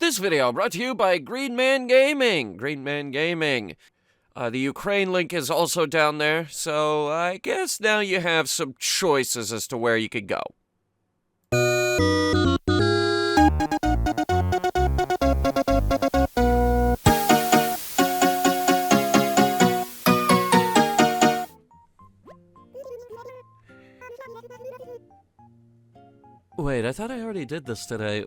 This video brought to you by Green Man Gaming. Green Man Gaming. The Ukraine link is also down there, so I guess now you have some choices as to where you could go. Wait, I thought I already did this today.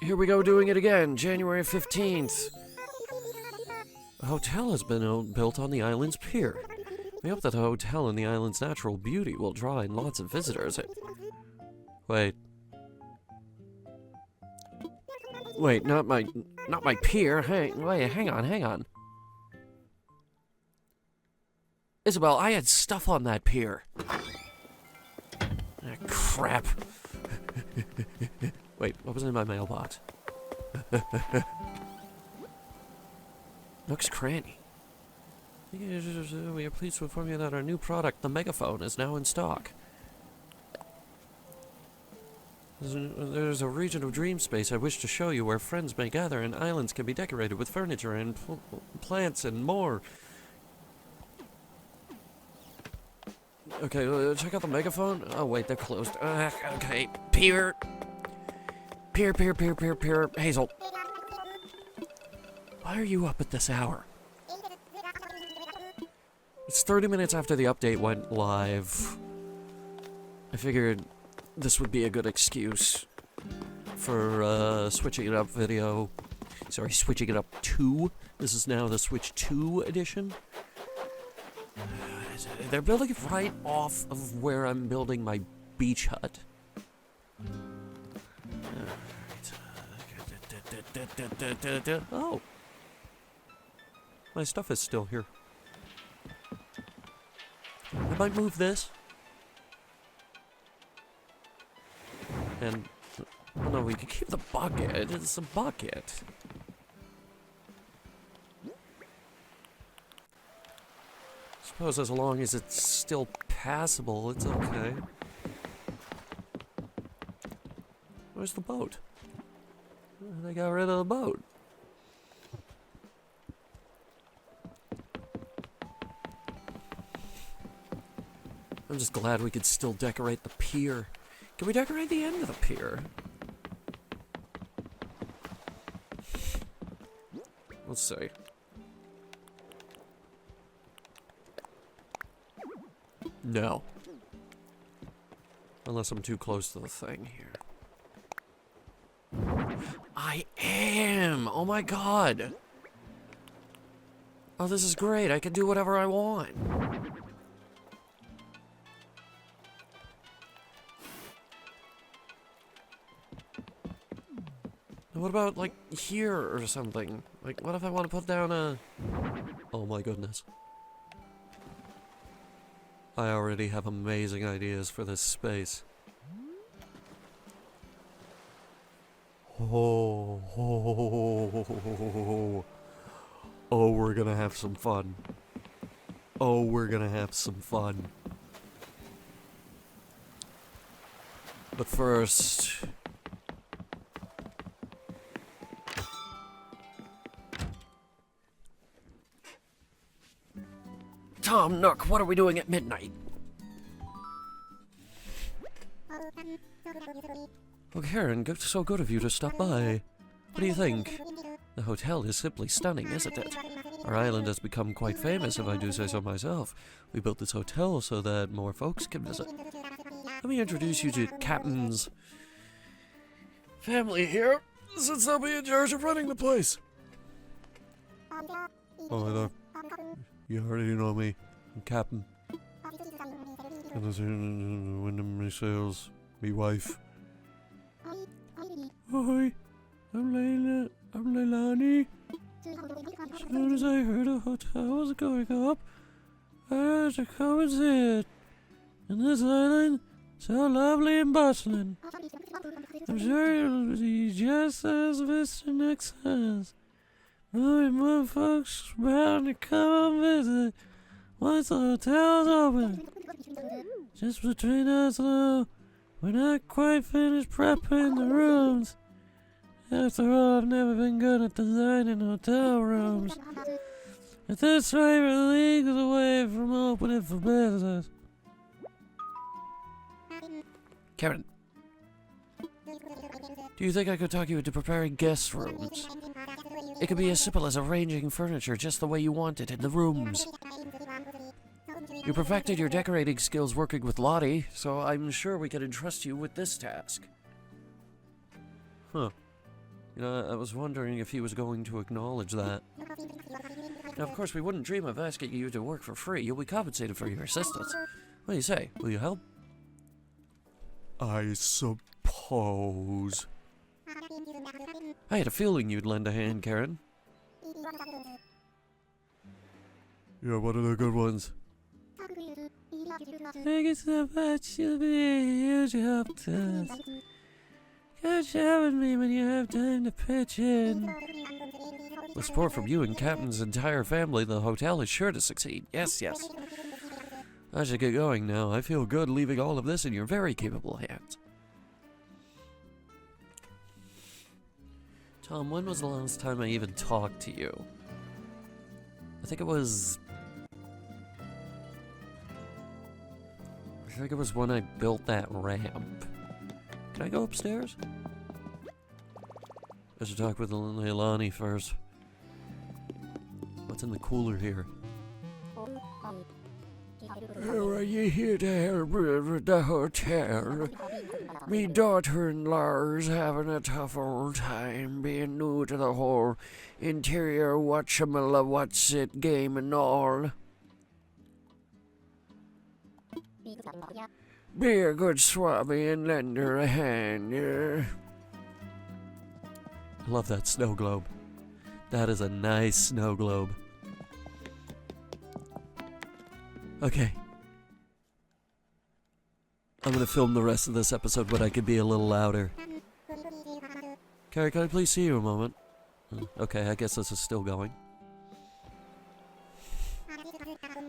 Here we go doing it again, January 15th. A hotel has been built on the island's pier. We hope that the hotel and the island's natural beauty will draw in lots of visitors. Wait, not my pier. Hey, wait, hang on. Isabel, I had stuff on that pier. Ah, crap. Wait, what was in my mailbox? Nook's Cranny. We are pleased to inform you that our new product, the megaphone, is now in stock. There's a region of dream space I wish to show you where friends may gather and islands can be decorated with furniture and plants and more. Okay, check out the megaphone. Oh wait, they're closed. Okay, pier. Hazel. Why are you up at this hour? It's 30 minutes after the update went live. I figured this would be a good excuse for switching it up video. Sorry, switching it up 2. This is now the Switch 2 edition. They're building it right off of where I'm building my beach hut. Oh. My stuff is still here. I might move this. And, oh no, we can keep the bucket. It's a bucket. Suppose as long as it's still passable, it's okay. Where's the boat? They got rid of the boat. I'm just glad we could still decorate the pier. Can we decorate the end of the pier? Let's see. No. Unless I'm too close to the thing here. I am! Oh my god! Oh, this is great. I can do whatever I want. What about, like, here or something? Like, what if I want to put down a... Oh my goodness. I already have amazing ideas for this space. Oh, we're gonna have some fun. Oh, we're gonna have some fun. But first... Tom Nook, what are we doing at midnight? Oh, Karen, so good of you to stop by. What do you think? The hotel is simply stunning, isn't it? Our island has become quite famous, if I do say so myself. We built this hotel so that more folks can visit. Let me introduce you to Captain's family here, since they'll be in charge of running the place. Oh, I thought you already know me. I'm Captain. And this is Wyndham Sales, me wife. Hi, I'm Leilani. As soon as I heard a hotel was going up, I had to come and see it. And this island, so lovely and bustling. I'm sure it'll be just as Mr. Nick says. More folks bound to come visit once the hotel's open. Just between us, though, We're not quite finished prepping the rooms. After all, I've never been good at designing hotel rooms. At this rate, we're leagues away from opening for business. Karen, do you think I could talk you into preparing guest rooms? It could be as simple as arranging furniture just the way you want it in the rooms. You perfected your decorating skills working with Lottie, so I'm sure we can entrust you with this task. Huh. You know, I was wondering if he was going to acknowledge that. Now, of course, we wouldn't dream of asking you to work for free. You'll be compensated for your assistance. What do you say? Will you help? I suppose. I had a feeling you'd lend a hand, Karen. You're one of the good ones. Thank you so much. You'll be a huge help to us. Come chat with me when you have time to pitch in. With support from you and Captain's entire family, the hotel is sure to succeed. Yes, yes. I should get going now. I feel good leaving all of this in your very capable hands. Tom, when was the last time I even talked to you? I think it was when I built that ramp. Can I go upstairs? I should talk with Leilani first. What's in the cooler here? Are you here to help with the hotel? Me daughter-in-law's having a tough old time being new to the whole interior whatchamala-what's-it game and all. Be a good swabby and lend her a hand. I love that snow globe. That is a nice snow globe. Okay. I'm gonna film the rest of this episode, but I could be a little louder. Carrie, can I please see you a moment? Okay, I guess this is still going.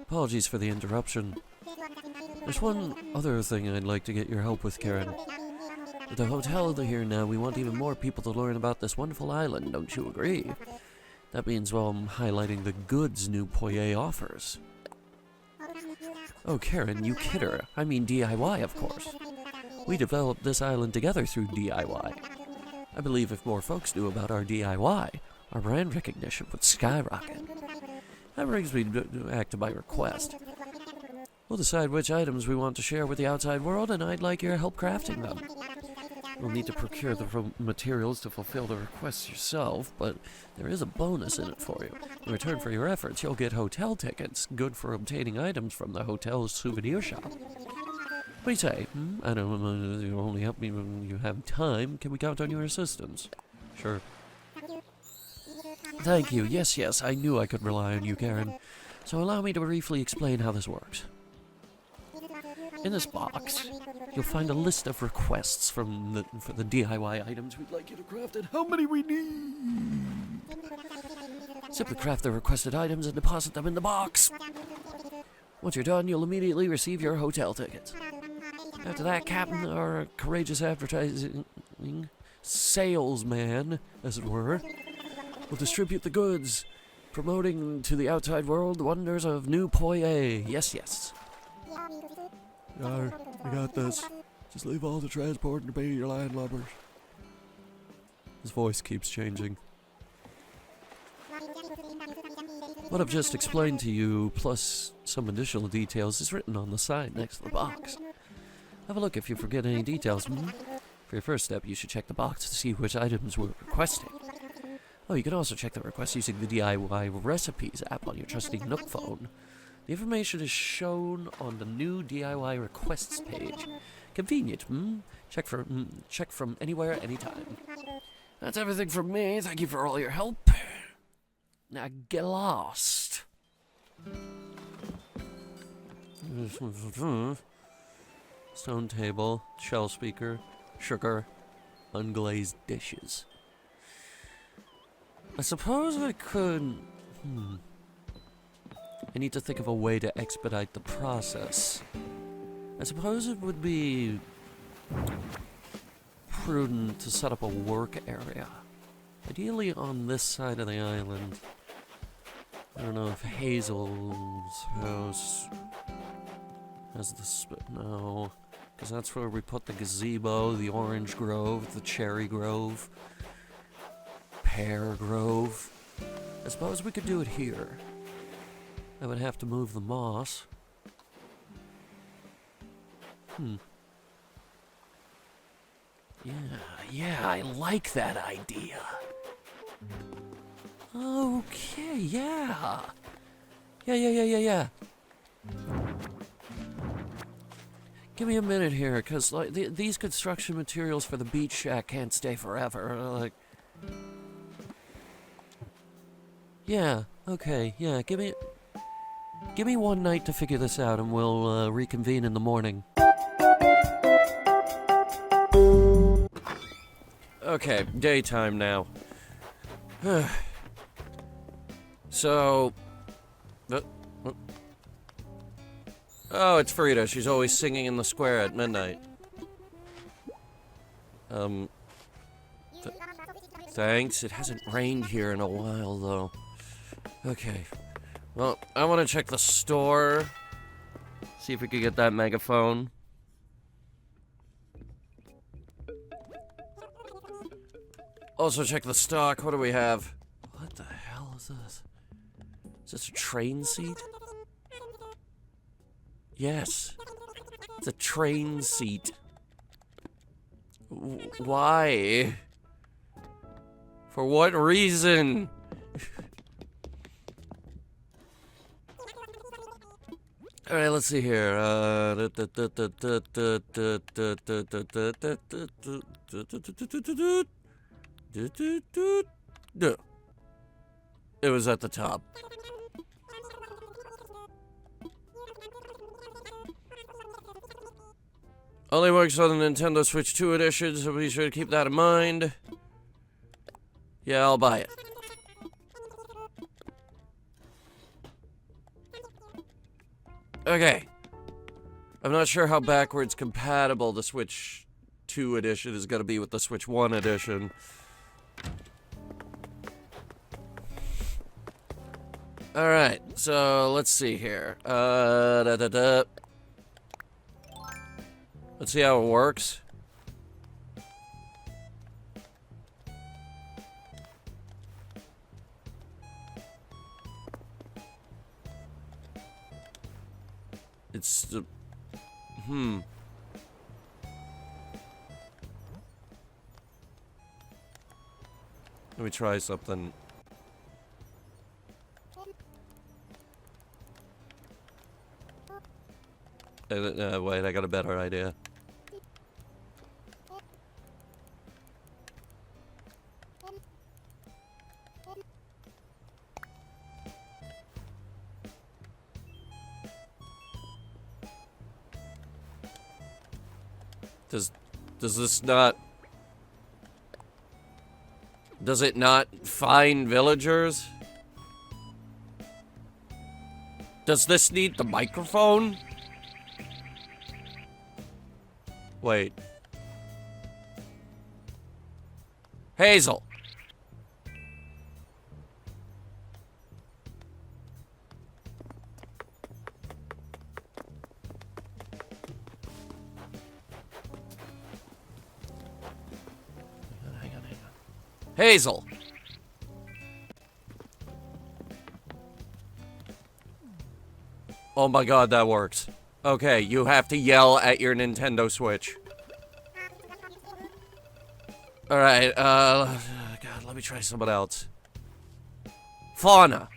Apologies for the interruption. There's one other thing I'd like to get your help with, Karen. With the hotel here now, we want even more people to learn about this wonderful island, don't you agree? That means, well, I'm highlighting the goods new Poye offers. Oh, Karen, you kid her. I mean DIY, of course. We developed this island together through DIY. I believe if more folks knew about our DIY, our brand recognition would skyrocket. That brings me back to my request. We'll decide which items we want to share with the outside world, and I'd like your help crafting them. We'll need to procure the materials to fulfill the requests yourself, but there is a bonus in it for you. In return for your efforts, you'll get hotel tickets, good for obtaining items from the hotel's souvenir shop. What do you say? I don't know, you only help me when you have time. Can we count on your assistance? Sure. Thank you. Yes, yes, I knew I could rely on you, Karen. So allow me to briefly explain how this works. In this box, you'll find a list of requests for the DIY items we'd like you to craft and how many we need. Simply craft the requested items and deposit them in the box. Once you're done, you'll immediately receive your hotel tickets. After that, Captain, our courageous advertising salesman, as it were, will distribute the goods, promoting to the outside world the wonders of New Poye. Yes, yes. I got this. Just leave all the transport and pay your landlubbers. His voice keeps changing. What I've just explained to you, plus some additional details, is written on the side next to the box. Have a look if you forget any details. For your first step, you should check the box to see which items we're requesting. Oh, you can also check the request using the DIY Recipes app on your trusty Nook phone. The information is shown on the new DIY Requests page. Convenient, Check from anywhere, anytime. That's everything from me. Thank you for all your help. Now get lost. Stone table, shell speaker, sugar, unglazed dishes. I suppose I could... I need to think of a way to expedite the process. I suppose it would be prudent to set up a work area. Ideally on this side of the island. I don't know if Hazel's house has this, but no. Because that's where we put the gazebo, the orange grove, the cherry grove, pear grove. I suppose we could do it here. I would have to move the moss. Yeah, I like that idea. Okay, yeah. Yeah. Give me a minute here, because like, these construction materials for the beach shack can't stay forever. Like, yeah, okay, yeah, give me one night to figure this out, and we'll reconvene in the morning. Okay, daytime now. So... Oh, it's Frida. She's always singing in the square at midnight. Thanks. It hasn't rained here in a while, though. Okay. Well, I want to check the store. See if we could get that megaphone. Also check the stock. What do we have? What the hell is this? Is this a train seat? Yes. It's a train seat. Why? For what reason? Alright, let's see here. It was at the top. Only works on the Nintendo Switch 2 edition, so be sure to keep that in mind. Yeah, I'll buy it. Okay. I'm not sure how backwards compatible the Switch 2 edition is going to be with the Switch 1 edition. Alright, so let's see here. Let's see how it works. It's the... Let me try something. Wait, I got a better idea. Does this not... Does it not find villagers? Does this need the microphone? Wait. Hazel. Hang on. Hazel. Oh my god, that works. Okay, you have to yell at your Nintendo Switch. Alright, God, let me try someone else. Fauna.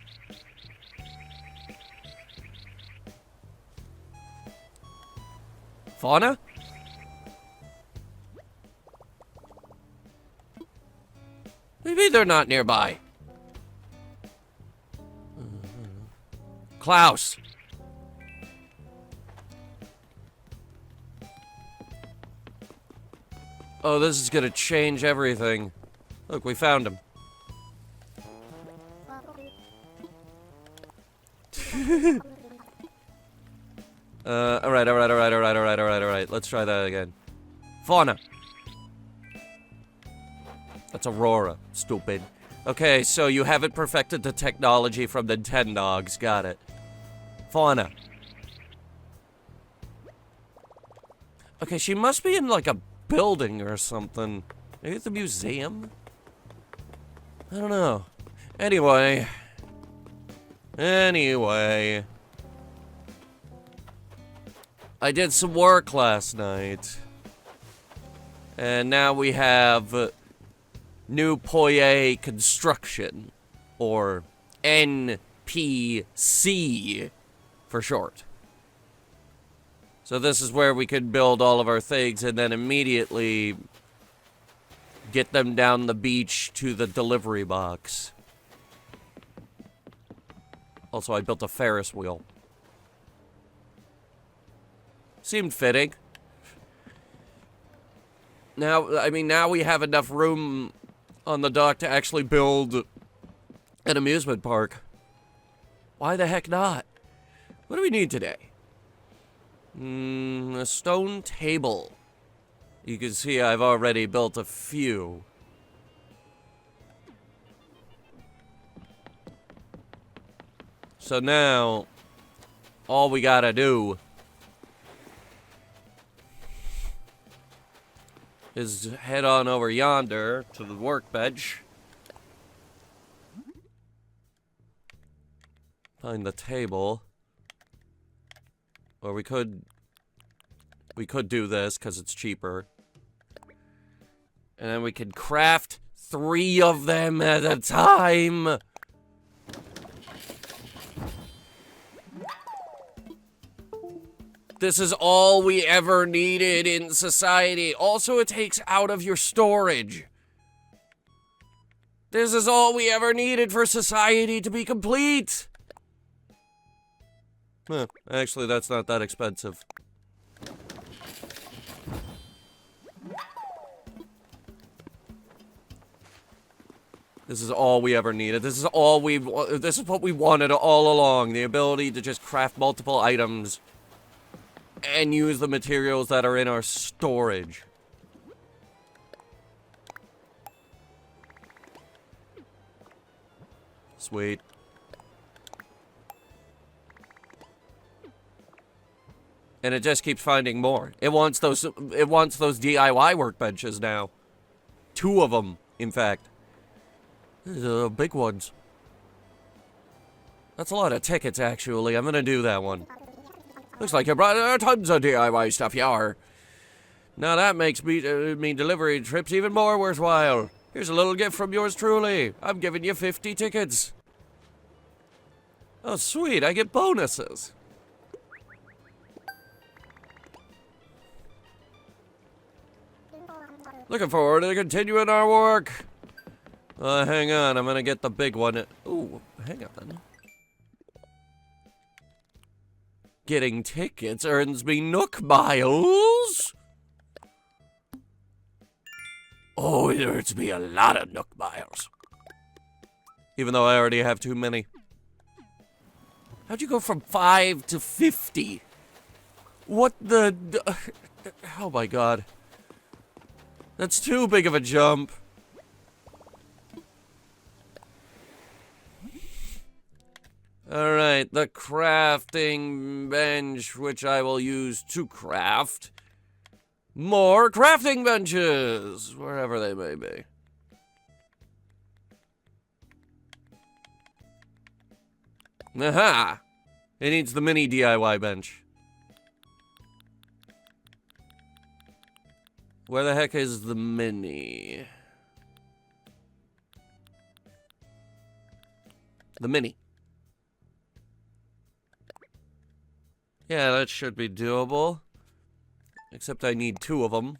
Fauna? Maybe they're not nearby. Klaus. Oh, this is gonna change everything. Look, we found him. Alright. Let's try that again. Fauna. That's Aurora. Stupid. Okay, so you haven't perfected the technology from the 10 dogs. Got it. Fauna. Okay, she must be in like a building or something. Maybe it's a museum? I don't know. Anyway. I did some work last night. And now we have New Poye Construction. Or NPC for short. So this is where we could build all of our things and then immediately get them down the beach to the delivery box. Also, I built a Ferris wheel. Seemed fitting. Now, I mean, now we have enough room on the dock to actually build an amusement park. Why the heck not? What do we need today? A stone table. You can see I've already built a few. So now, all we gotta do is head on over yonder to the workbench. Find the table. Or we could do this because it's cheaper. And then we could craft 3 of them at a time. This is all we ever needed in society. Also, it takes out of your storage. This is all we ever needed for society to be complete. Actually, that's not that expensive. This is all we ever needed. This is what we wanted all along. The ability to just craft multiple items and use the materials that are in our storage. Sweet. And it just keeps finding more. It wants those DIY workbenches now. 2 of them, in fact. These are big ones. That's a lot of tickets, actually. I'm gonna do that one. Looks like you brought tons of DIY stuff, yar. Now that makes me delivery trips even more worthwhile. Here's a little gift from yours truly. I'm giving you 50 tickets. Oh, sweet. I get bonuses. Looking forward to continuing our work. Hang on, I'm gonna get the big one. Ooh, hang on. Getting tickets earns me Nook Miles. Oh, it earns me a lot of Nook Miles. Even though I already have too many. How'd you go from 5 to 50? What the... Oh my god. That's too big of a jump. Alright, the crafting bench, which I will use to craft more crafting benches, wherever they may be. Aha! It needs the mini DIY bench. Where the heck is the mini? The mini. Yeah, that should be doable. Except I need 2 of them.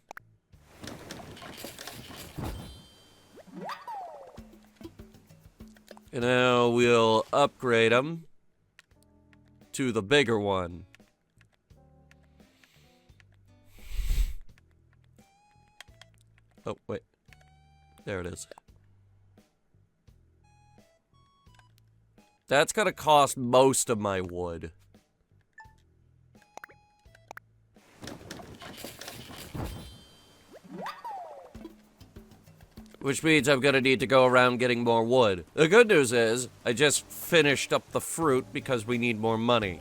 And now we'll upgrade them to the bigger one. Oh, wait. There it is. That's gonna cost most of my wood. which means I'm gonna need to go around getting more wood. The good news is, I just finished up the fruit because we need more money.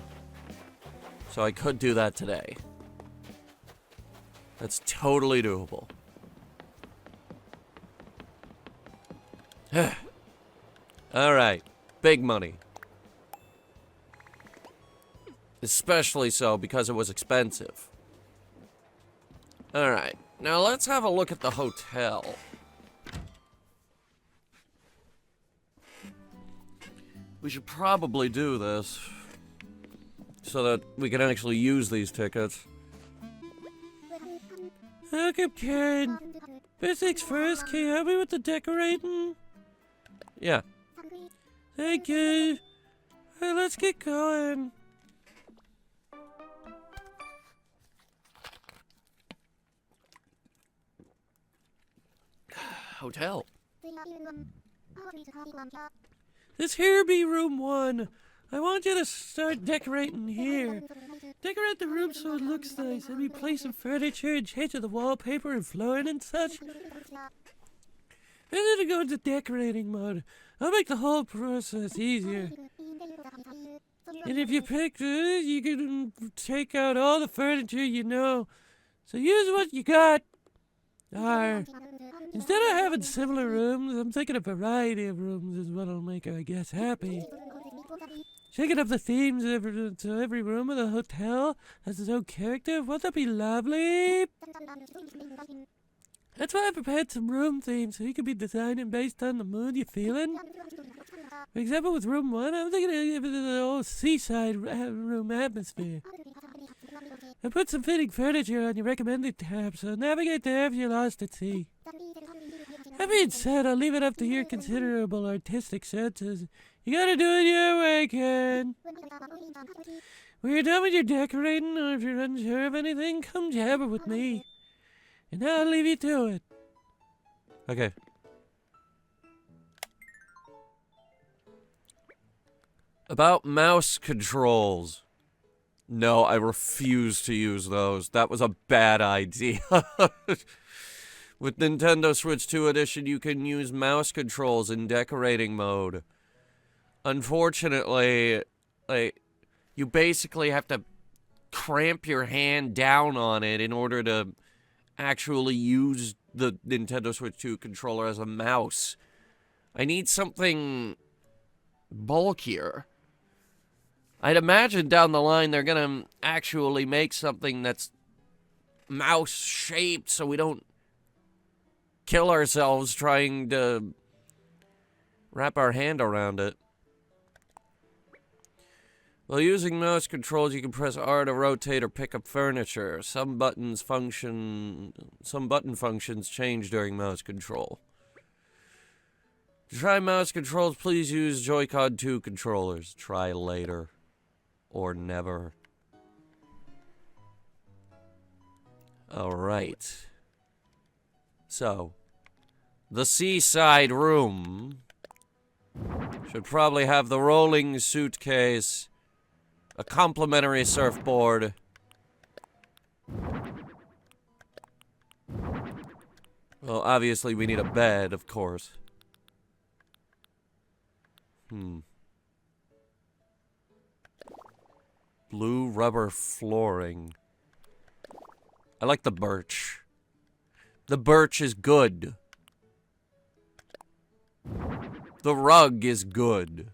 So I could do that today. That's totally doable. Alright, big money. Especially so because it was expensive. Alright, now let's have a look at the hotel. We should probably do this so that we can actually use these tickets. Welcome, Karen. First things first, can you help me with the decorating? Yeah. Thank you. Alright, let's get going. Hotel. This here be room 1. I want you to start decorating here. Decorate the room so it looks nice. Maybe place some furniture and change the wallpaper and flooring and such. And then go into decorating mode. I'll make the whole process easier. And if you pick this, you can take out all the furniture you know. So use what you got. Instead of having similar rooms, I'm thinking a variety of rooms is what'll make her, I guess, happy. Shaking up the themes so every room of the hotel has its own character. Won't that be lovely? That's why I prepared some room themes so you can be designing based on the mood you're feeling. For example, with room 1, I'm thinking of giving it an old seaside room atmosphere. I put some fitting furniture on your recommended tab, so navigate there if you're lost at sea. That being said, I'll leave it up to your considerable artistic senses. You gotta do it your way, Ken. When you're done with your decorating, or if you're unsure of anything, come jabber with me. And I'll leave you to it. Okay. About mouse controls. No, I refuse to use those. That was a bad idea. With Nintendo Switch 2 Edition, you can use mouse controls in decorating mode. Unfortunately, you basically have to cramp your hand down on it in order to actually use the Nintendo Switch 2 controller as a mouse. I need something bulkier. I'd imagine down the line they're gonna actually make something that's mouse-shaped so we don't kill ourselves trying to wrap our hand around it. While using mouse controls, you can press R to rotate or pick up furniture. Some button functions change during mouse control. To try mouse controls, please use Joy-Con 2 controllers. Try later. Or never. Alright. So, the seaside room should probably have the rolling suitcase, a complimentary surfboard, well, obviously we need a bed, of course. Blue rubber flooring. I like the birch. The birch is good. The rug is good.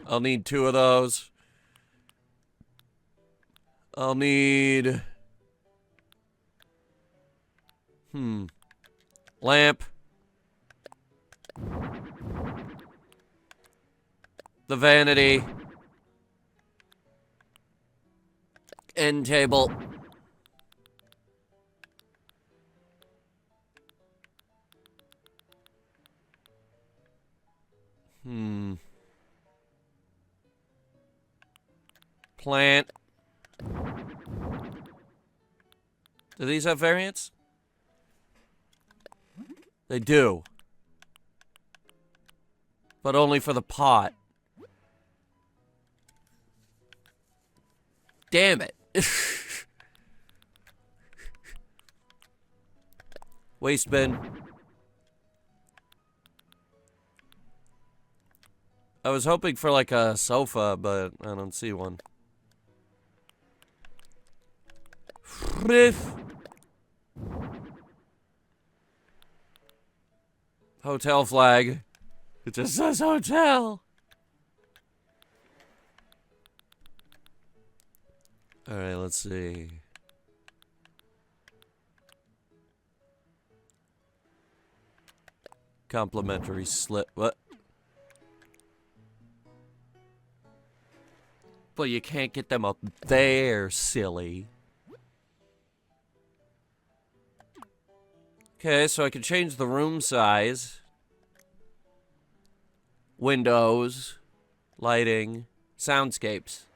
I'll need 2 of those. I'll need... lamp. The vanity. End table. Plant. Do these have variants? They do. But only for the pot. damn it. Waste bin. I was hoping for like a sofa, but I don't see one. Riff. Hotel flag. It just says hotel. Alright, let's see. Complimentary slip. What? But you can't get them up there, silly. Okay, so I can change the room size. Windows. Lighting. Soundscapes.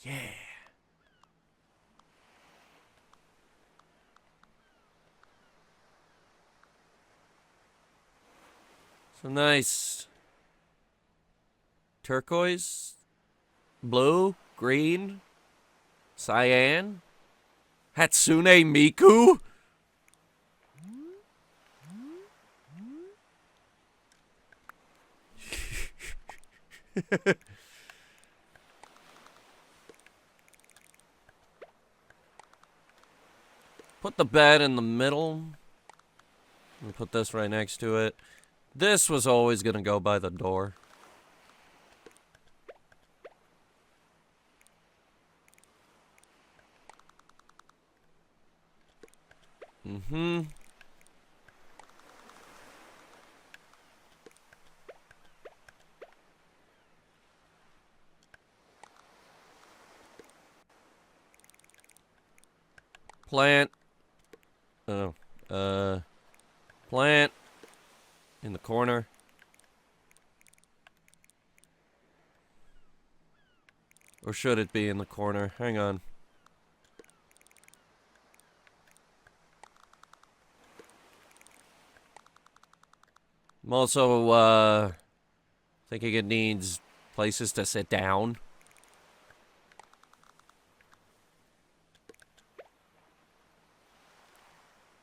Yeah. So nice. Turquoise. Blue. Green. Cyan. Hatsune Miku. Put the bed in the middle. And put this right next to it. This was always gonna go by the door. Mm-hmm. Plant. Oh. Plant. In the corner. Or should it be in the corner? Hang on. I'm also, thinking it needs places to sit down.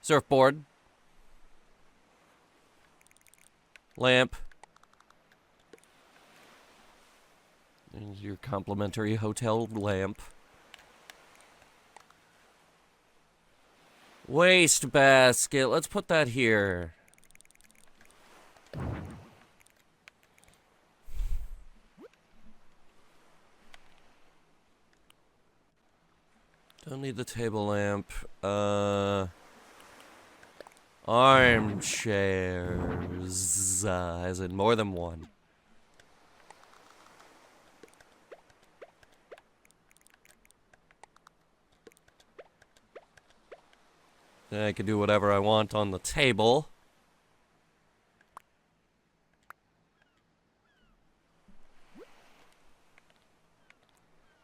Surfboard. Lamp. There's your complimentary hotel lamp. Waste basket. Let's put that here. Don't need the table lamp. Armchairs. As in more than one. Then I can do whatever I want on the table.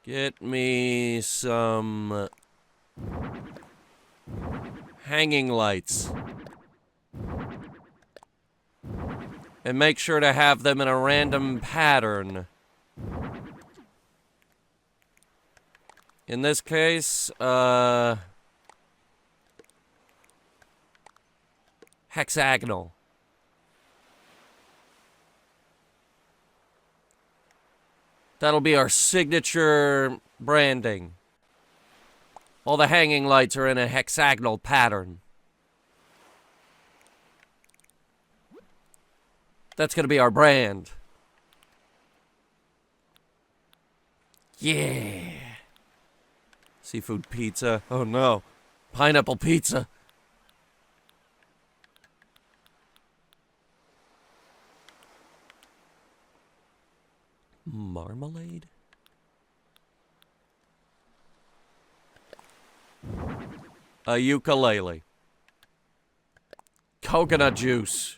Get me some hanging lights. And make sure to have them in a random pattern. In this case, hexagonal. That'll be our signature branding. All the hanging lights are in a hexagonal pattern. That's gonna be our brand. Yeah. Seafood pizza. Oh no. Pineapple pizza. Marmalade? A ukulele. Coconut juice.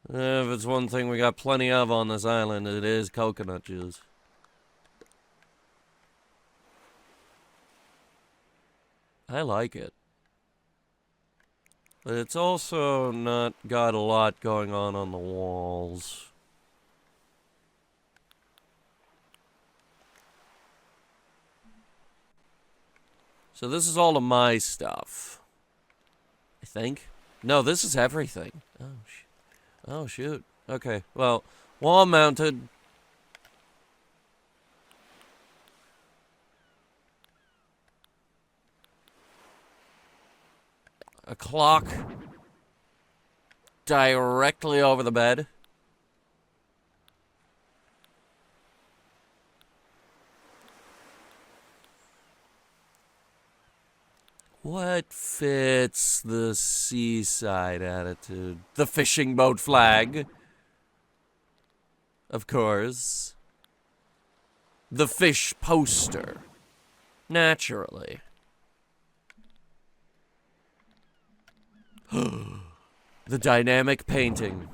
If it's one thing we got plenty of on this island, it is coconut juice. I like it. But it's also not got a lot going on the walls. So this is all of my stuff. I think. No, this is everything. Oh, shoot. Okay, well, wall mounted. A clock. Directly over the bed. What fits the seaside attitude? The fishing boat flag. Of course. The fish poster. Naturally. The dynamic painting.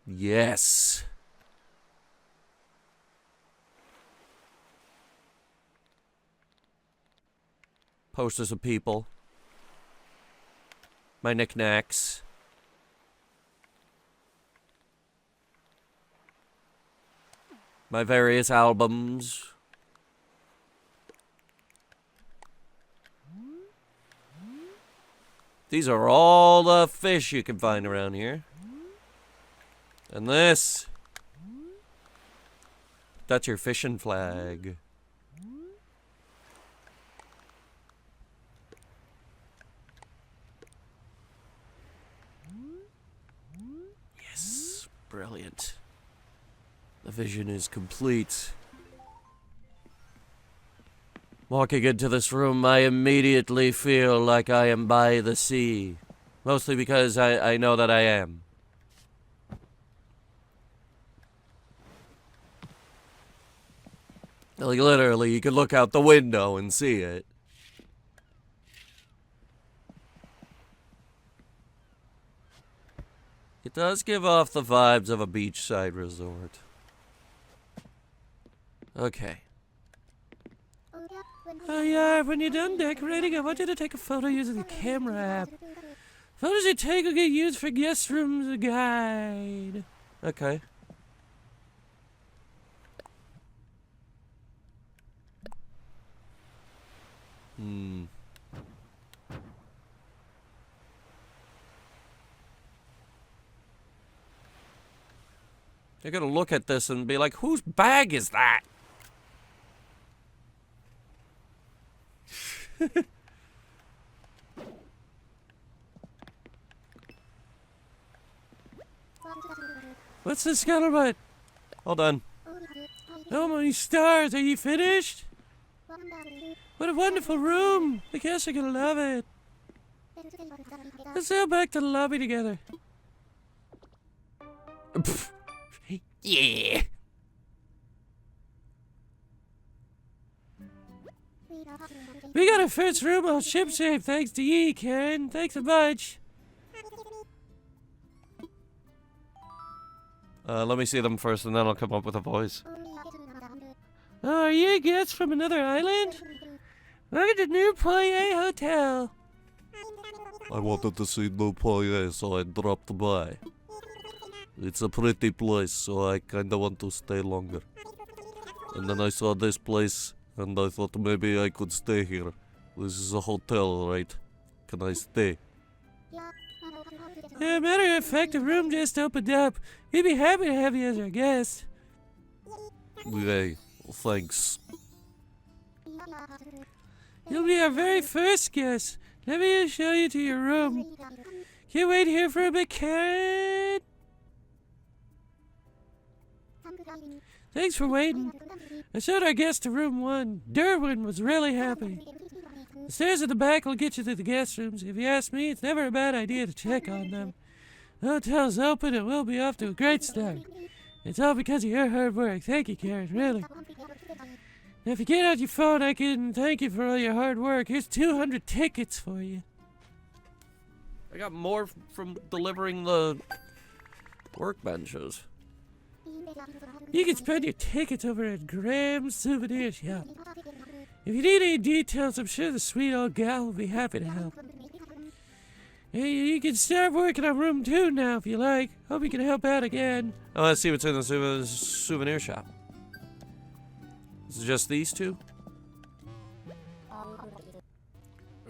Yes. Posters of people. My knickknacks. My various albums. These are all the fish you can find around here. And this. That's your fishing flag. Yes, brilliant. The vision is complete. Walking into this room, I immediately feel like I am by the sea. Mostly because I know that I am. Like, literally, you could look out the window and see it. It does give off the vibes of a beachside resort. Okay. Oh yeah, when you're done decorating, I want you to take a photo using the camera app. Photos you take will get used for guest rooms guide. Okay. They're gonna look at this and be like, whose bag is that? What's the scuttlebutt? Hold on. Oh my stars, are you finished? What a wonderful room. I guess you're gonna love it. Let's go back to the lobby together. Yeah. We got our first room all shipshape thanks to ye, Karen. Thanks a bunch. Let me see them first and then I'll come up with a voice. Oh, are you guests from another island? Welcome to New Poye Hotel. I wanted to see New Poye, so I dropped by. It's a pretty place, so I kinda want to stay longer. And then I saw this place, and I thought maybe I could stay here. This is a hotel, right? Can I stay? Yeah, matter of fact, the room just opened up. We'd be happy to have you as our guest. Yay, thanks. You'll be our very first guest. Let me show you to your room. Can't wait here for a bit, Karen. Thanks for waiting. I showed our guest to room 1. Derwin was really happy. The stairs at the back will get you to the guest rooms. If you ask me, it's never a bad idea to check on them. The hotel's open and we'll be off to a great start. It's all because of your hard work. Thank you, Karen, really. Now, if you get out your phone, I can thank you for all your hard work. Here's 200 tickets for you. I got more from delivering the workbenches. You can spend your tickets over at Graham's Souvenir Shop. If you need any details, I'm sure the sweet old gal will be happy to help. Hey, you can start working on room 2 now if you like. Hope you can help out again. Oh, let's see what's in the souvenir shop. Is it just these 2?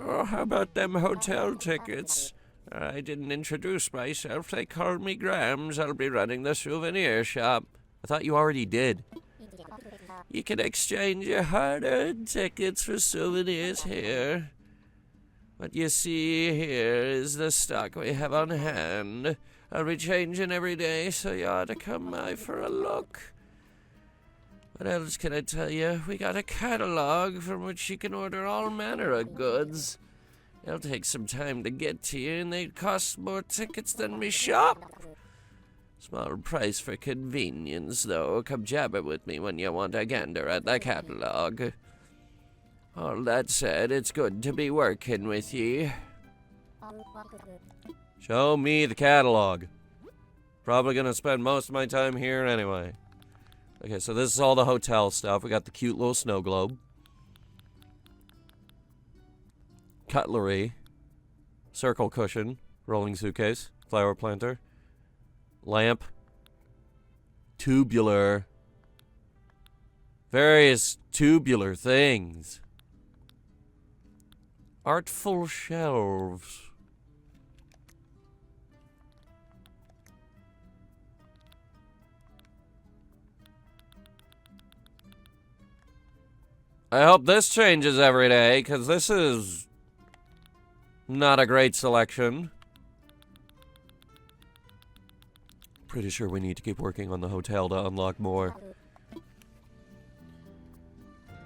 Oh, how about them hotel tickets? I didn't introduce myself. They called me Grams. I'll be running the souvenir shop. I thought you already did. You can exchange your hard-earned tickets for souvenirs here. What you see here is the stock we have on hand. I'll be changing every day, so you ought to come by for a look. What else can I tell you? We got a catalog from which you can order all manner of goods. It'll take some time to get to you, and they'd cost more tickets than me shop. Small price for convenience, though. Come jabber with me when you want a gander at the catalog. All that said, it's good to be working with ye. Show me the catalog. Probably gonna spend most of my time here anyway. Okay, so this is all the hotel stuff. We got the cute little snow globe. Cutlery. Circle cushion. Rolling suitcase. Flower planter. Lamp. Tubular. Various tubular things. Artful shelves. I hope this changes every day, because this is not a great selection. Pretty sure we need to keep working on the hotel to unlock more.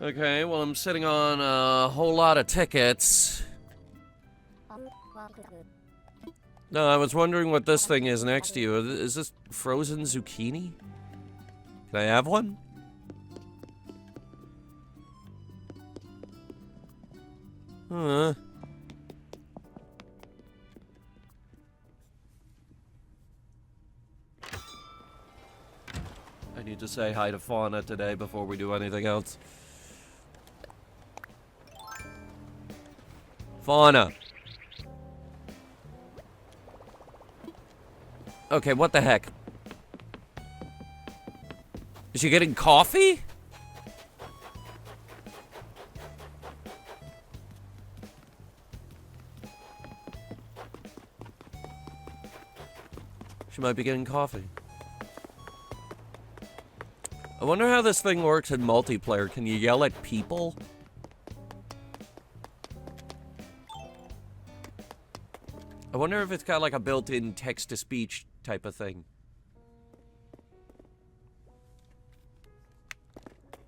Okay, well, I'm sitting on a whole lot of tickets. No, I was wondering what this thing is next to you. Is this frozen zucchini? Can I have one? Huh. I need to say hi to Fauna today before we do anything else. Fauna. Okay, what the heck? Is she getting coffee? She might be getting coffee. I wonder how this thing works in multiplayer. Can you yell at people? I wonder if it's got like a built-in text-to-speech type of thing.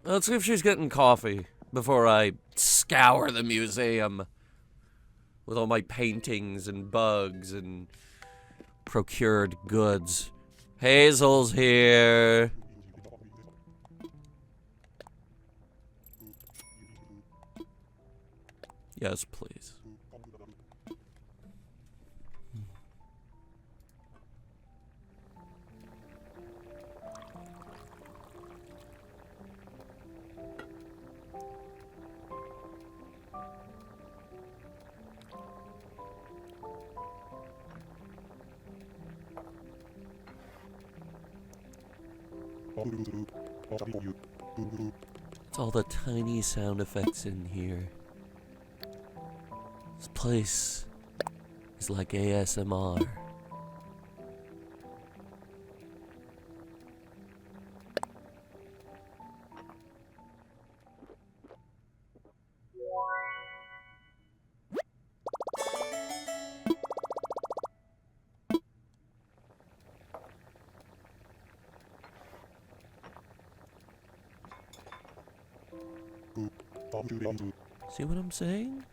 Let's see if she's getting coffee before I scour the museum with all my paintings and bugs and procured goods. Hazel's here. Yes, please. It's all the tiny sound effects in here. This place is like ASMR. See what I'm saying?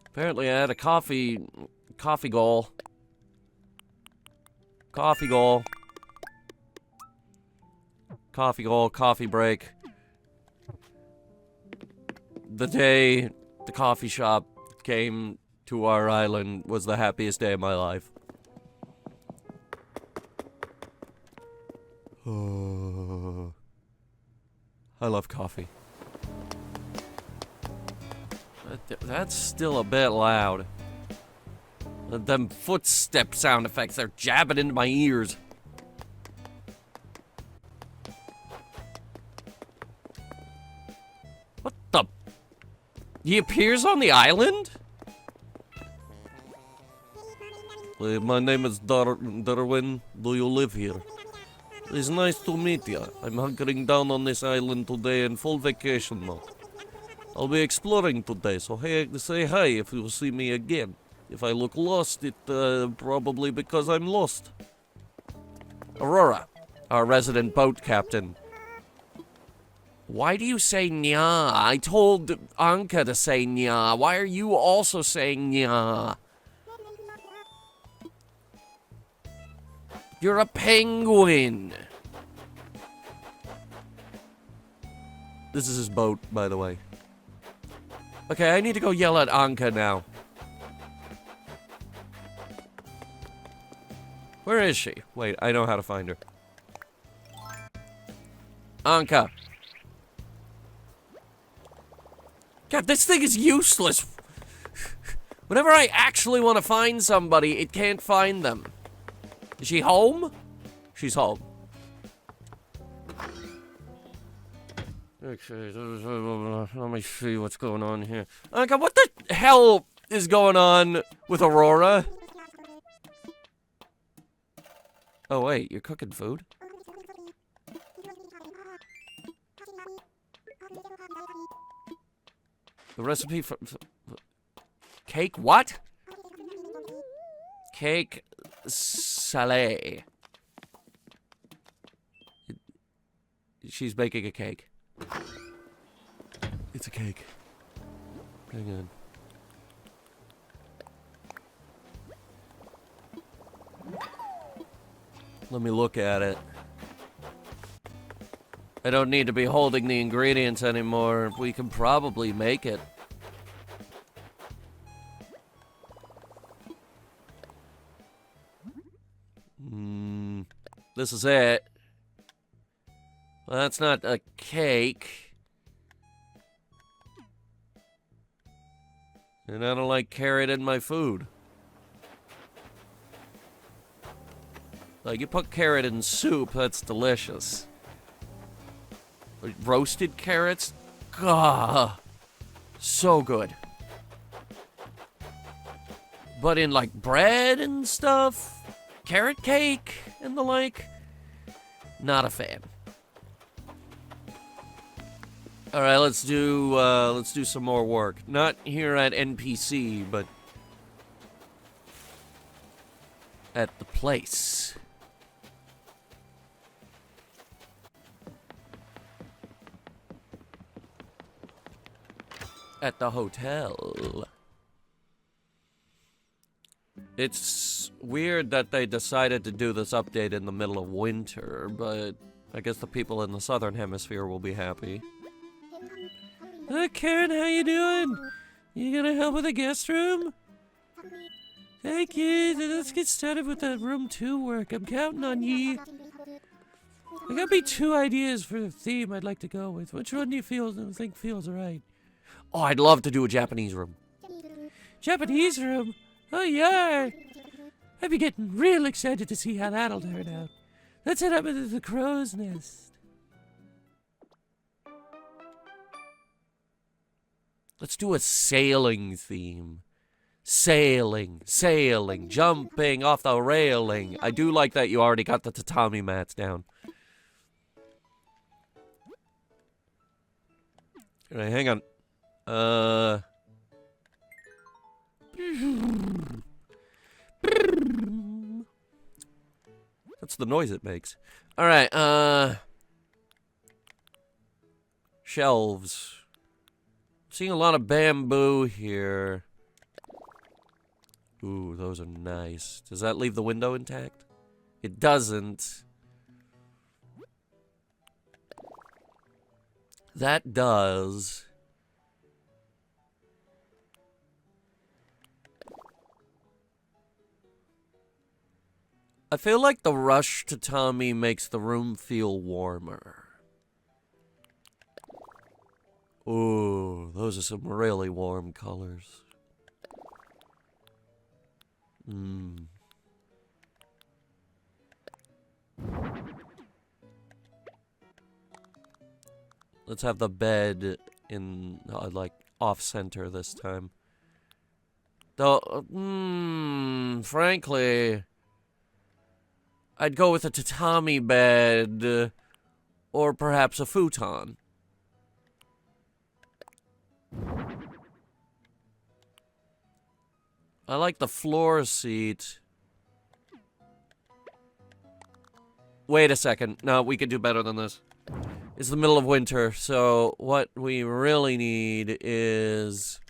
Apparently I had a coffee goal. Coffee goal. Coffee goal, coffee break. The day the coffee shop came to our island was the happiest day of my life. I love coffee. That's still a bit loud. Them footstep sound effects are jabbing into my ears. He appears on the island? My name is Darwin. Do you live here? It's nice to meet you. I'm hunkering down on this island today in full vacation mode. I'll be exploring today, so hey, say hi if you see me again. If I look lost, it probably because I'm lost. Aurora, our resident boat captain. Why do you say nya? I told Anka to say nya. Why are you also saying nya? You're a penguin. This is his boat, by the way. Okay, I need to go yell at Anka now. Where is she? Wait, I know how to find her. Anka. God, this thing is useless. Whenever I actually want to find somebody, it can't find them. Is she home? She's home. Okay, let me see what's going on here. Anka, what the hell is going on with Aurora? Oh, wait, you're cooking food? The recipe for cake what? Cake salé. She's baking a cake. It's a cake. Hang on. Let me look at it. I don't need to be holding the ingredients anymore. We can probably make it. This is it. Well, that's not a cake. And I don't like carrot in my food. Like, you put carrot in soup, that's delicious. Roasted carrots? Gah, so good. But in, like, bread and stuff, carrot cake and the like, not a fan. All right, let's do some more work. Not here at NPC, but at the place. At the hotel. It's weird that they decided to do this update in the middle of winter, but I guess the people in the southern hemisphere will be happy. Karen, how you doing? You gonna help with the guest room? Thank you. Let's get started with that room 2 work. I'm counting on ye. I got me 2 ideas for the theme I'd like to go with. Which one do you think feels right? Oh, I'd love to do a Japanese room. Japanese room? Oh, yeah. I'd be getting real excited to see how that'll turn out. Let's head up into the crow's nest. Let's do a sailing theme. Sailing, sailing, jumping off the railing. I do like that you already got the tatami mats down. All right, hang on. That's the noise it makes. All right, shelves. Seeing a lot of bamboo here. Ooh, those are nice. Does that leave the window intact? It doesn't. That does. I feel like the rush tatami makes the room feel warmer. Ooh, those are some really warm colors. Let's have the bed in, like, off-center this time. Though, frankly, I'd go with a tatami bed, or perhaps a futon. I like the floor seat. Wait a second. No, we could do better than this. It's the middle of winter, so what we really need is...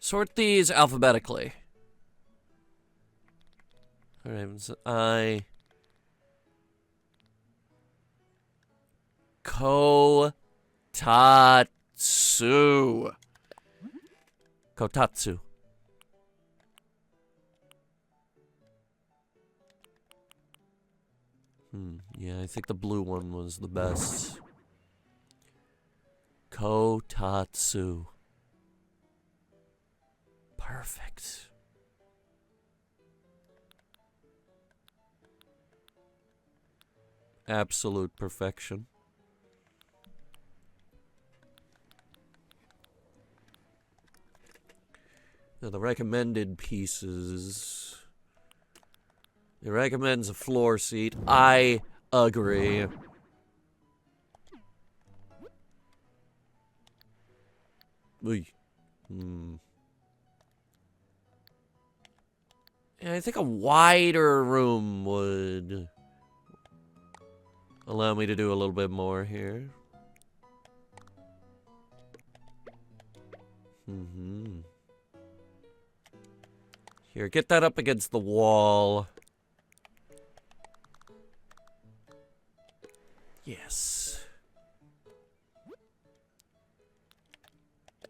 sort these alphabetically. Raven's Eye. Kotatsu. Kotatsu. Yeah, I think the blue one was the best. Kotatsu. Perfect. Absolute perfection. Now the recommended pieces. It recommends a floor seat. I agree. Oy. Yeah, I think a wider room would allow me to do a little bit more here. Here, get that up against the wall. Yes.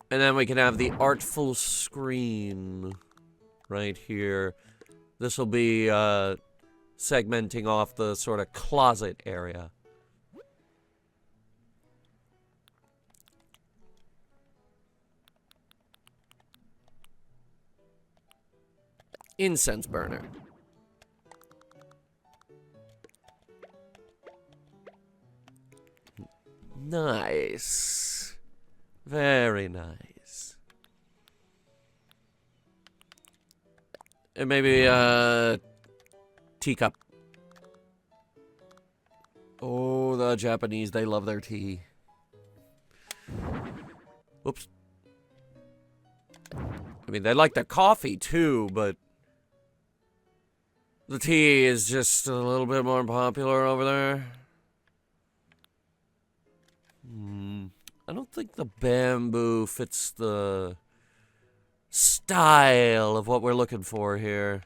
And then we can have the artful screen right here. This will be segmenting off the sort of closet area. Incense burner. Nice. Very nice. And maybe a teacup. Oh, the Japanese, they love their tea. Oops. I mean, they like their coffee too, but the tea is just a little bit more popular over there. I don't think the bamboo fits the style of what we're looking for here.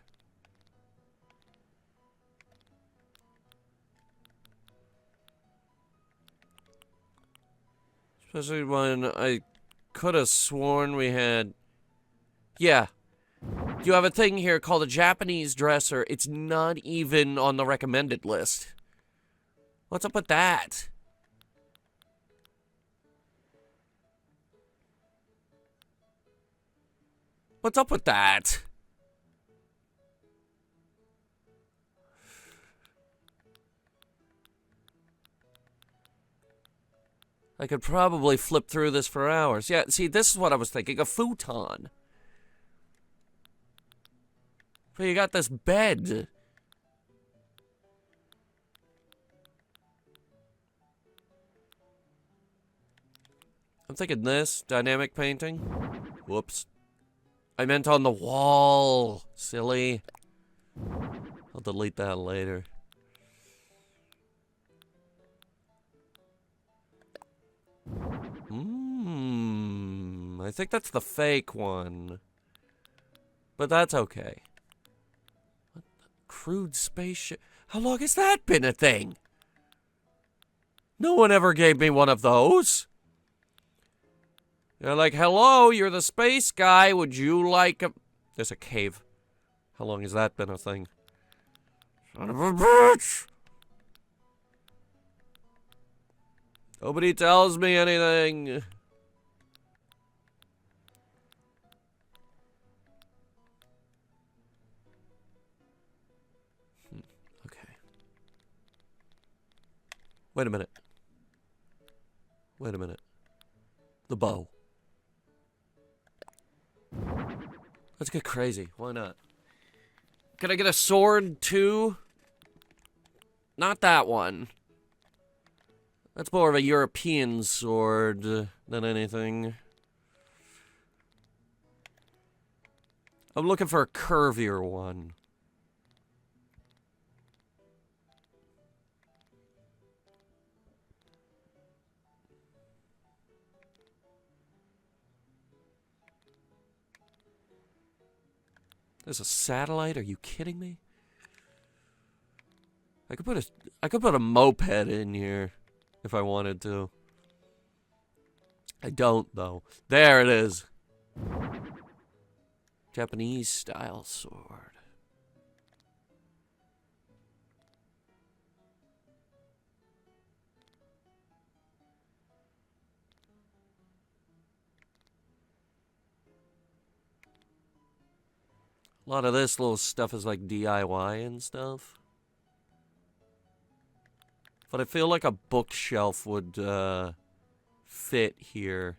Especially when I could have sworn we had... Yeah. You have a thing here called a Japanese dresser. It's not even on the recommended list. What's up with that? What's up with that? I could probably flip through this for hours. Yeah, see, this is what I was thinking. A futon. But you got this bed. I'm thinking this. Dynamic painting. Whoops. I meant on the wall. Silly. I'll delete that later. I think that's the fake one. But that's okay. What the crude spaceship? How long has that been a thing? No one ever gave me one of those. They're like, hello, you're the space guy. Would you like a... There's a cave. How long has that been a thing? Son of a bitch! Nobody tells me anything. Wait a minute. Wait a minute. The bow. Let's get crazy. Why not? Can I get a sword, too? Not that one. That's more of a European sword than anything. I'm looking for a curvier one. There's a satellite? Are you kidding me? I could put a moped in here if I wanted to. I don't though. There it is. Japanese style sword. A lot of this little stuff is like DIY and stuff. But I feel like a bookshelf would fit here.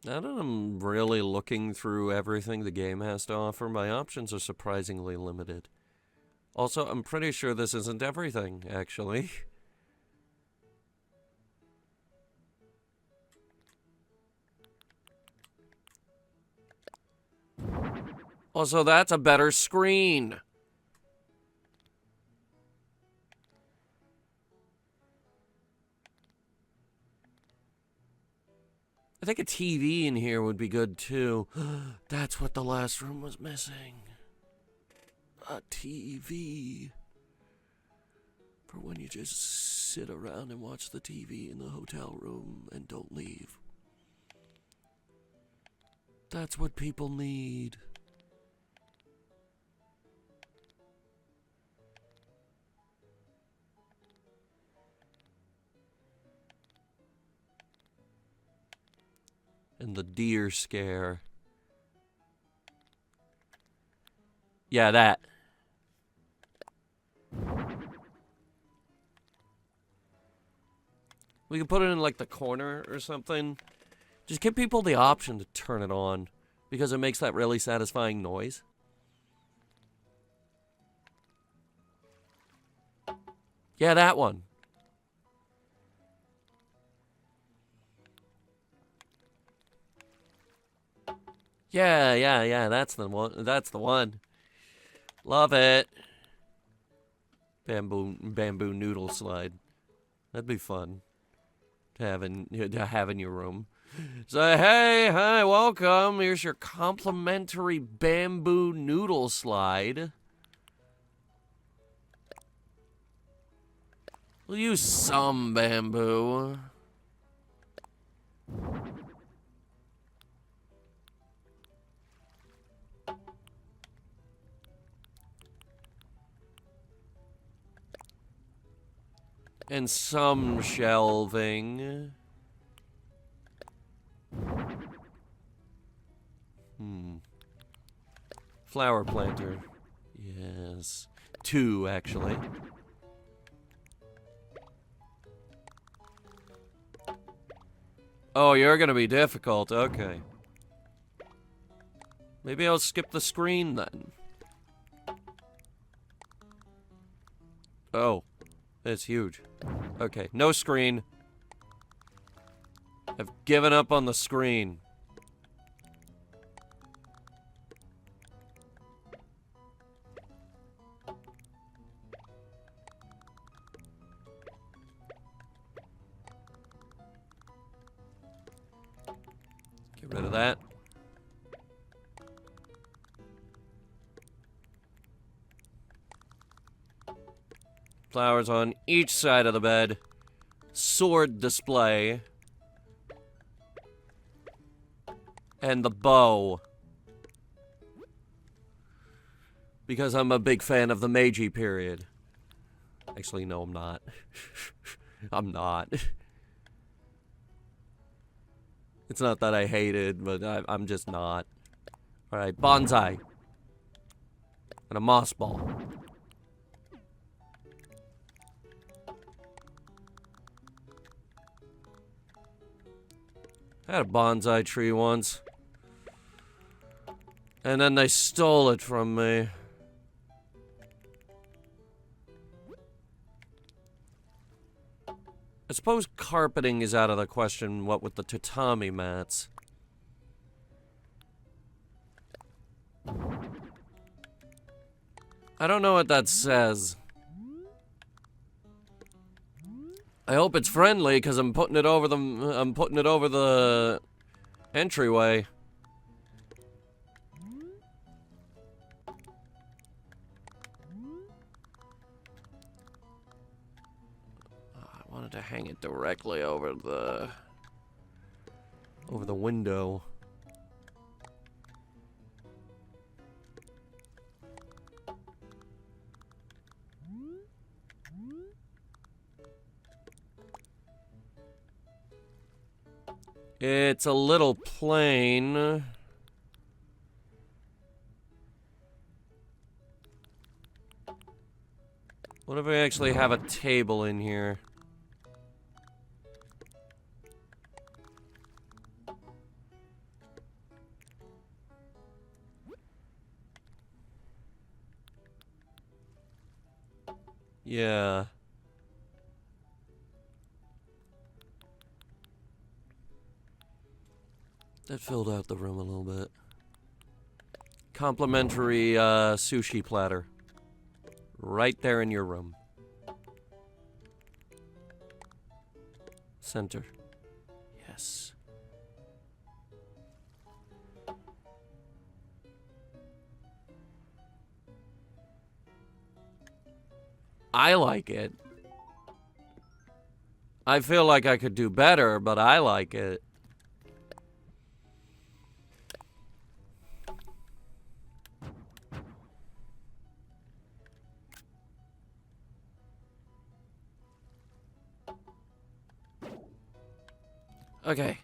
Now that I'm really looking through everything the game has to offer, my options are surprisingly limited. Also, I'm pretty sure this isn't everything, actually. Also, that's a better screen. I think a TV in here would be good, too. That's what the last room was missing. A TV. For when you just sit around and watch the TV in the hotel room and don't leave. That's what people need. And the deer scare. Yeah, that. We could put it in like the corner or something. Just give people the option to turn it on because it makes that really satisfying noise. Yeah, that one. Yeah, that's the one. That's the one. Love it. Bamboo noodle slide. That'd be fun to have in your room. Say, hey, hi, welcome. Here's your complimentary bamboo noodle slide. We'll use some bamboo. And some shelving. Flower planter. Yes. 2, actually. Oh, you're gonna be difficult. Okay. Maybe I'll skip the screen then. Oh. It's huge. Okay, no screen. I've given up on the screen. Get rid of that. Flowers on each side of the bed. Sword display. And the bow. Because I'm a big fan of the Meiji period. Actually, no, I'm not. I'm not. It's not that I hate it, but I'm just not. Alright, bonsai. And a moss ball. I had a bonsai tree once. And then they stole it from me. I suppose carpeting is out of the question, what with the tatami mats. I don't know what that says. I hope it's friendly, because I'm putting it over the entryway. I wanted to hang it directly over the window. It's a little plain. What if we actually have a table in here? Yeah. That filled out the room a little bit. Complimentary sushi platter. Right there in your room. Center. Yes. I like it. I feel like I could do better, but I like it. Okay.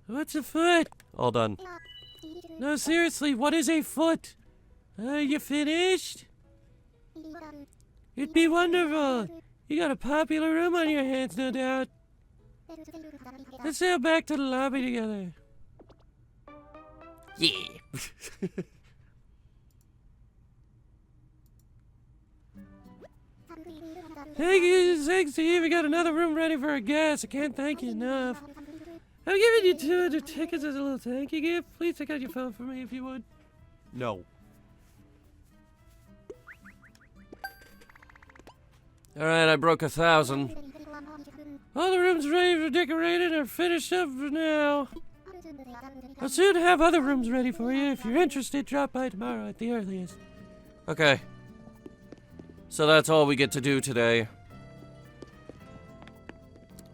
What's a foot? All done. No, seriously, what is a foot? You finished? It'd be wonderful. You got a popular room on your hands, no doubt. Let's sail back to the lobby together. Yeah. Thanks to you, we got another room ready for our guests. I can't thank you enough. I'm giving you 200 tickets as a little thank you gift. Please take out your phone for me if you would. No. Alright, I broke 1,000. All the rooms ready for decorated are finished up for now. I'll soon have other rooms ready for you. If you're interested, drop by tomorrow at the earliest. Okay. So that's all we get to do today.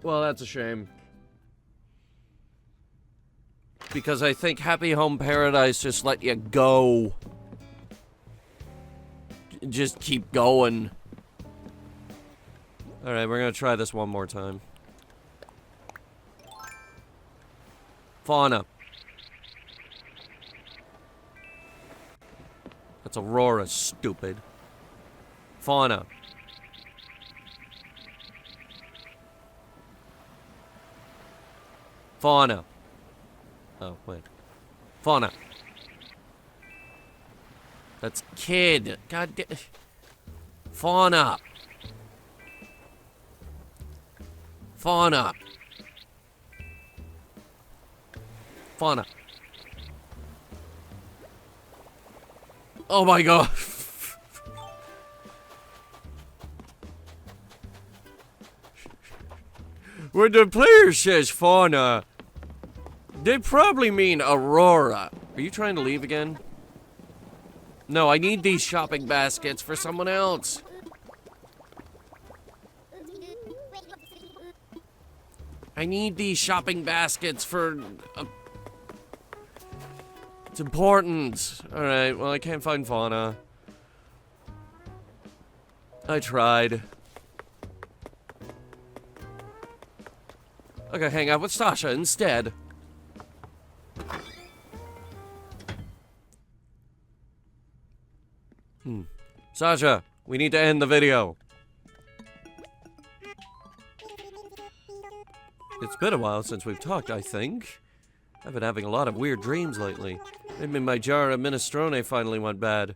Well, that's a shame. Because I think Happy Home Paradise just let you go. Just keep going. Alright, we're gonna try this one more time. Fauna. That's Aurora, stupid. Fauna. Fauna. Oh, wait. Fauna. That's kid. God damn. Fauna. Fauna. Fauna. Oh my god. When the player says fauna, they probably mean Aurora. Are you trying to leave again? No, I need these shopping baskets for someone else. I need these shopping baskets for... it's important. Alright, well, I can't find fauna. I tried. I could hang out with Sasha instead. Sasha, we need to end the video. It's been a while since we've talked, I think. I've been having a lot of weird dreams lately. Maybe my jar of minestrone finally went bad.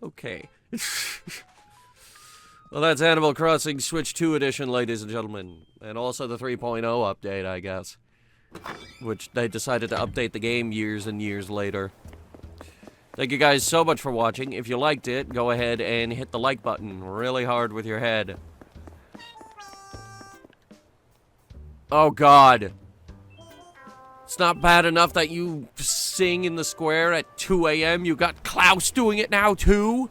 Okay. Well, that's Animal Crossing Switch 2 Edition, ladies and gentlemen. And also the 3.0 update, I guess. Which they decided to update the game years and years later. Thank you guys so much for watching. If you liked it, go ahead and hit the like button really hard with your head. Oh, God. It's not bad enough that you sing in the square at 2 a.m. You got Klaus doing it now, too?